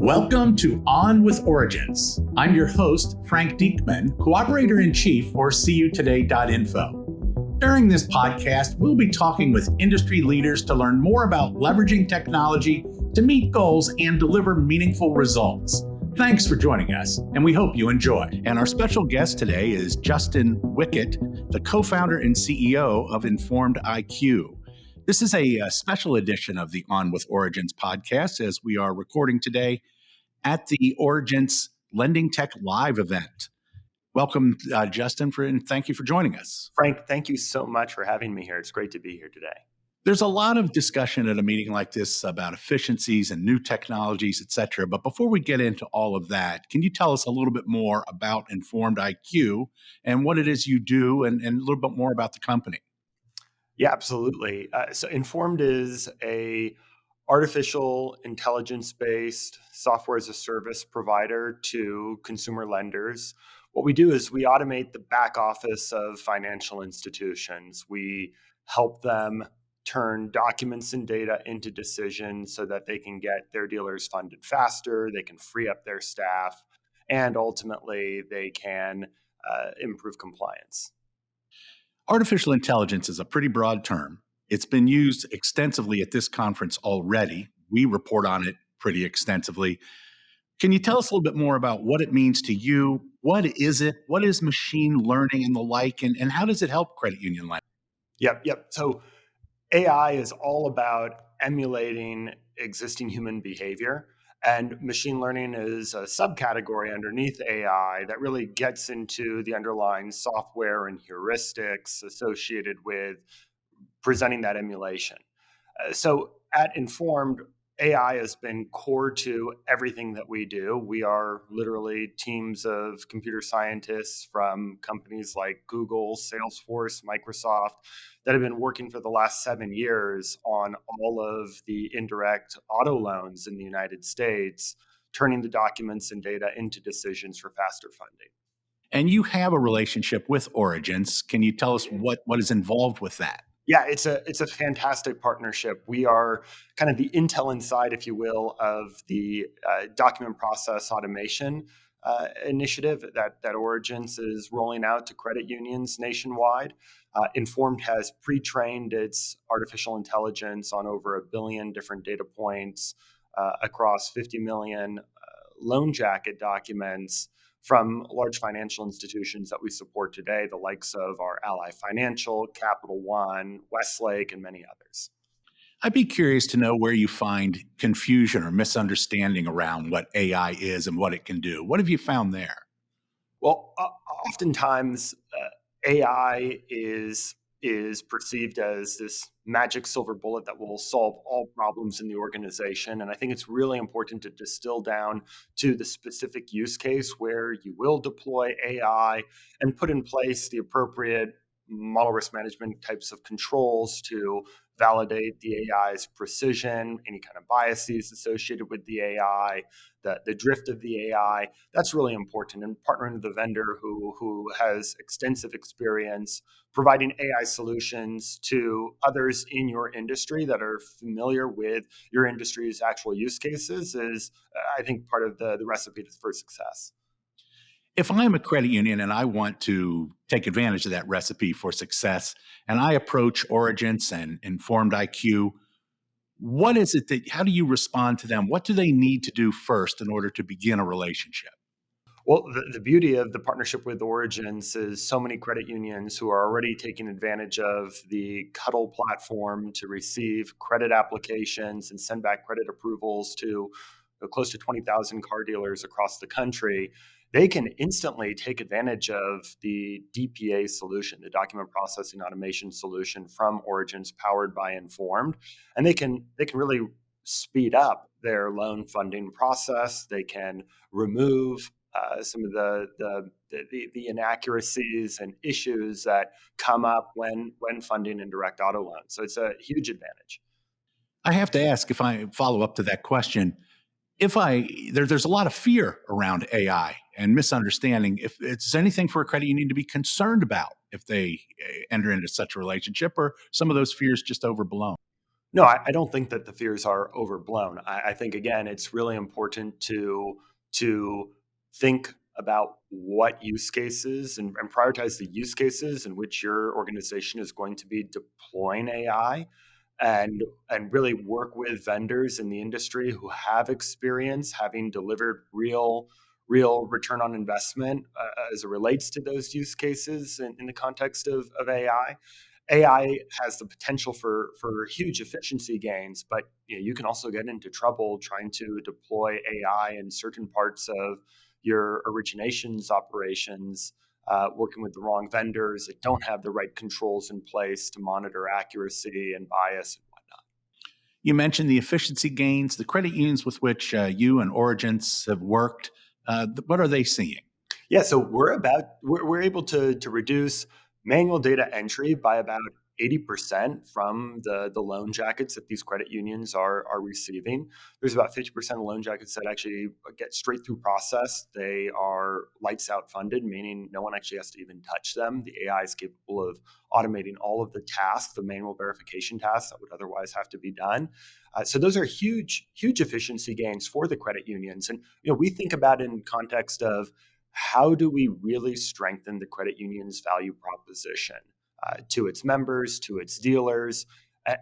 Welcome to On with Origence. I'm your host, Frank Diekmann, Cooperator-in-Chief for CUtoday.info. During this podcast, we'll be talking with industry leaders to learn more about leveraging technology to meet goals and deliver meaningful results. Thanks for joining us, and we hope you enjoy. And our special guest today is Justin Wickett, the co-founder and CEO of Informed IQ. This is a special edition of the On with Origence podcast, as we are recording today at the Origence Lending Tech Live event. Welcome, Justin, and thank you for joining us. Frank, thank you so much for having me here. It's great to be here today. There's a lot of discussion at a meeting like this about efficiencies and new technologies, et cetera. But before we get into all of that, can you tell us a little bit more about Informed IQ and what it is you do and a little bit more about the company? Yeah, absolutely. So Informed is a artificial intelligence-based software as a service provider to consumer lenders. What we do is we automate the back office of financial institutions. We help them turn documents and data into decisions so that they can get their dealers funded faster, they can free up their staff, and ultimately they can improve compliance. Artificial intelligence is a pretty broad term. It's been used extensively at this conference already. We report on it pretty extensively. Can you tell us a little bit more about what it means to you? What is it? What is machine learning and the like? And how does it help credit union lending? Yep. So AI is all about emulating existing human behavior. And machine learning is a subcategory underneath AI that really gets into the underlying software and heuristics associated with presenting that emulation. So at Informed, AI has been core to everything that we do. We are literally teams of computer scientists from companies like Google, Salesforce, Microsoft that have been working for the last 7 years on all of the indirect auto loans in the United States, turning the documents and data into decisions for faster funding. And you have a relationship with Origence. Can you tell us what is involved with that? Yeah, it's a fantastic partnership. We are kind of the Intel inside, if you will, of the document process automation initiative that Origence is rolling out to credit unions nationwide. Informed has pre-trained its artificial intelligence on over 1 billion different data points across 50 million loan jacket documents from large financial institutions that we support today, the likes of our Ally Financial, Capital One, Westlake, and many others. I'd be curious to know where you find confusion or misunderstanding around what AI is and what it can do. What have you found there? Well, oftentimes AI is perceived as this magic silver bullet that will solve all problems in the organization. And I think it's really important to distill down to the specific use case where you will deploy AI and put in place the appropriate model risk management types of controls to validate the AI's precision, any kind of biases associated with the AI, the drift of the AI. That's really important. And partnering with a vendor who has extensive experience providing AI solutions to others in your industry that are familiar with your industry's actual use cases is, I think, part of the recipe for success. If I'm a credit union and I want to take advantage of that recipe for success, and I approach Origence and Informed IQ, what is it how do you respond to them? What do they need to do first in order to begin a relationship? Well, the beauty of the partnership with Origence is so many credit unions who are already taking advantage of the Cuddle platform to receive credit applications and send back credit approvals to close to 20,000 car dealers across the country. They can instantly take advantage of the DPA solution, the document processing automation solution from Origence powered by Informed, and they can really speed up their loan funding process. They can remove some of the inaccuracies and issues that come up when funding indirect auto loans. So it's a huge advantage. I have to ask, if I follow up to that question, there's a lot of fear around AI and misunderstanding. If it's anything for a credit union to be concerned about if they enter into such a relationship, or some of those fears just overblown? No, I don't think that the fears are overblown. I think again, it's really important to think about what use cases and prioritize the use cases in which your organization is going to be deploying AI, and really work with vendors in the industry who have experience having delivered real return on investment as it relates to those use cases in the context of AI. AI has the potential for huge efficiency gains, but you can also get into trouble trying to deploy AI in certain parts of your originations operations, working with the wrong vendors that don't have the right controls in place to monitor accuracy and bias and whatnot. You mentioned the efficiency gains, the credit unions with which you and Origence have worked. What are they seeing? Yeah, so we're able to reduce manual data entry by about 80% from the loan jackets that these credit unions are receiving. There's about 50% of loan jackets that actually get straight through process. They are lights out funded, meaning no one actually has to even touch them. The AI is capable of automating all of the tasks, the manual verification tasks that would otherwise have to be done. So those are huge efficiency gains for the credit unions. And we think about it in context of how do we really strengthen the credit union's value proposition to its members, to its dealers?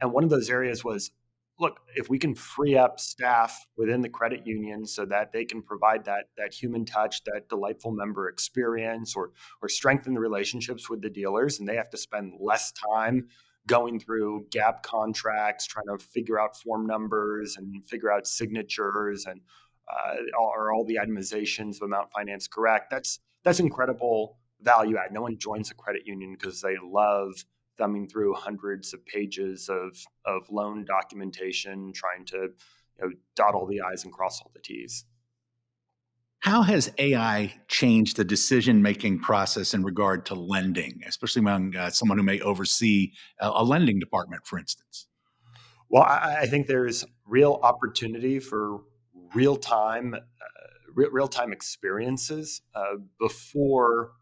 And one of those areas was, look, if we can free up staff within the credit union so that they can provide that human touch, that delightful member experience, or strengthen the relationships with the dealers, and they have to spend less time going through gap contracts, trying to figure out form numbers and figure out signatures and are all the itemizations of amount finance correct? That's incredible value add. No one joins a credit union because they love thumbing through hundreds of pages of loan documentation, trying to dot all the I's and cross all the T's. How has AI changed the decision-making process in regard to lending, especially among someone who may oversee a lending department, for instance? Well, I think there's real opportunity for real time real time experiences before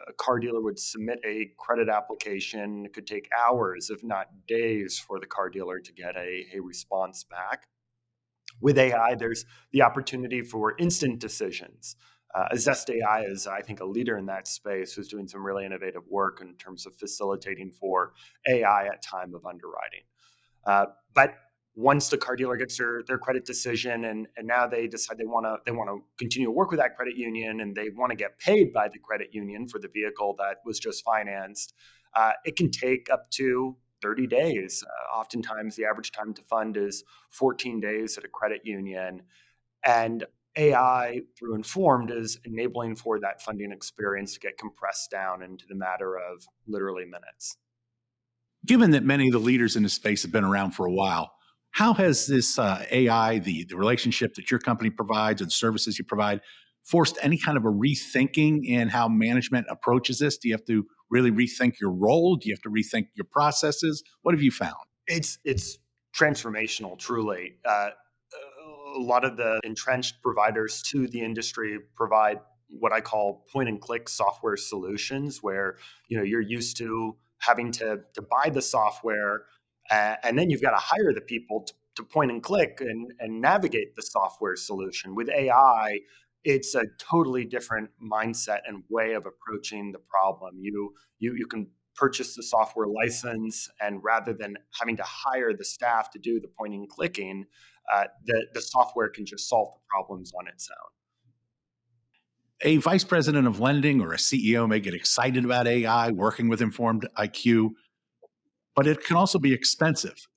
a car dealer would submit a credit application. It could take hours, if not days, for the car dealer to get a response back. With AI, there's the opportunity for instant decisions. Zest AI is, I think, a leader in that space who's doing some really innovative work in terms of facilitating for AI at time of underwriting. But once the car dealer gets their credit decision, and now they decide they want to continue to work with that credit union, and they want to get paid by the credit union for the vehicle that was just financed, it can take up to 30 days. Oftentimes, the average time to fund is 14 days at a credit union. And AI, through Informed, is enabling for that funding experience to get compressed down into the matter of literally minutes. Given that many of the leaders in this space have been around for a while, how has this AI, the relationship that your company provides and services you provide, forced any kind of a rethinking in how management approaches this? Do you have to really rethink your role? Do you have to rethink your processes? What have you found? It's transformational, truly. A lot of the entrenched providers to the industry provide what I call point and click software solutions, where you're used to having to buy the software, and then you've got to hire the people to point and click and navigate the software solution. With AI, it's a totally different mindset and way of approaching the problem. You can purchase the software license, and rather than having to hire the staff to do the pointing and clicking, the software can just solve the problems on its own. A vice president of lending or a CEO may get excited about AI, working with Informed IQ, but it can also be expensive.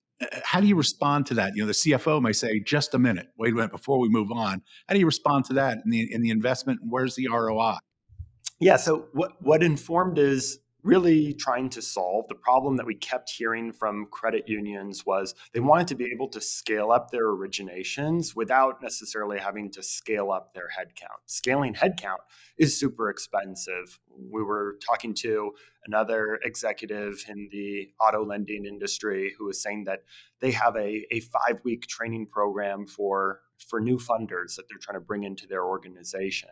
How do you respond to that? The CFO may say, "Just a minute, wait a minute, before we move on." How do you respond to that in the investment? Where's the ROI? Yeah. So what Informed is really trying to solve, the problem that we kept hearing from credit unions, was they wanted to be able to scale up their originations without necessarily having to scale up their headcount. Scaling headcount is super expensive. We were talking to another executive in the auto lending industry who was saying that they have a 5-week training program for new funders that they're trying to bring into their organization.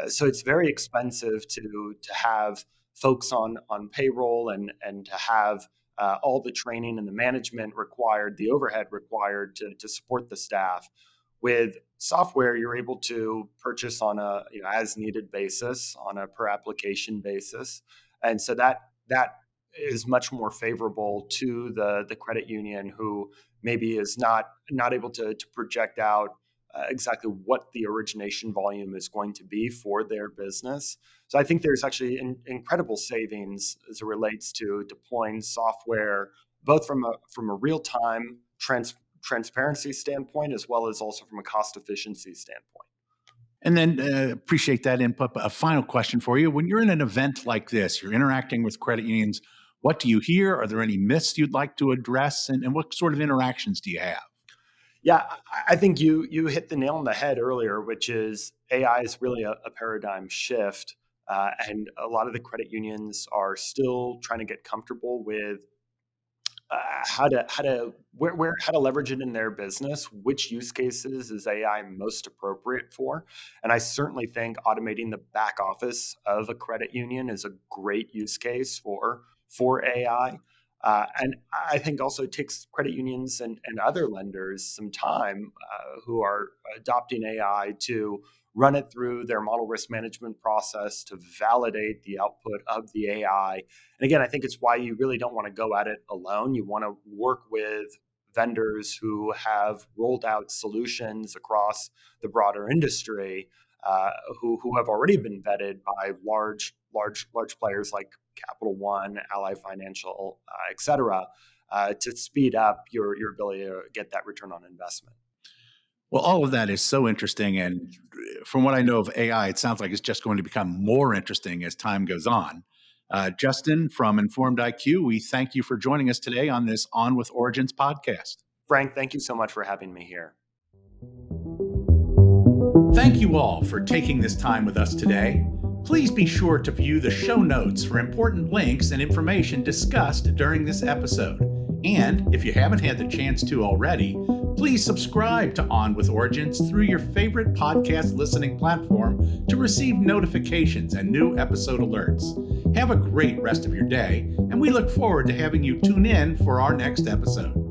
So it's very expensive to have folks on payroll and to have all the training and the management required, the overhead required to support the staff. With software, you're able to purchase on a as needed basis, on a per application basis, and so that is much more favorable to the credit union who maybe is not able to project out exactly what the origination volume is going to be for their business. So I think there's actually incredible savings as it relates to deploying software, both from a real time transparency standpoint as well as also from a cost efficiency standpoint. And then appreciate that input. But a final question for you. When you're in an event like this, you're interacting with credit unions, what do you hear? Are there any myths you'd like to address? And what sort of interactions do you have? Yeah, I think you hit the nail on the head earlier, which is AI is really a paradigm shift. And a lot of the credit unions are still trying to get comfortable with how to leverage it in their business. Which use cases is AI most appropriate for? And I certainly think automating the back office of a credit union is a great use case for AI. And I think also it takes credit unions and other lenders some time who are adopting AI to run it through their model risk management process to validate the output of the AI. And again, I think it's why you really don't want to go at it alone. You want to work with vendors who have rolled out solutions across the broader industry, who have already been vetted by large players like Capital One, Ally Financial, et cetera, to speed up your ability to get that return on investment. Well, all of that is so interesting. And from what I know of AI, it sounds like it's just going to become more interesting as time goes on. Justin from Informed IQ, we thank you for joining us today on this On with Origence podcast. Frank, thank you so much for having me here. Thank you all for taking this time with us today. Please be sure to view the show notes for important links and information discussed during this episode. And if you haven't had the chance to already, please subscribe to On with Origence through your favorite podcast listening platform to receive notifications and new episode alerts. Have a great rest of your day, and we look forward to having you tune in for our next episode.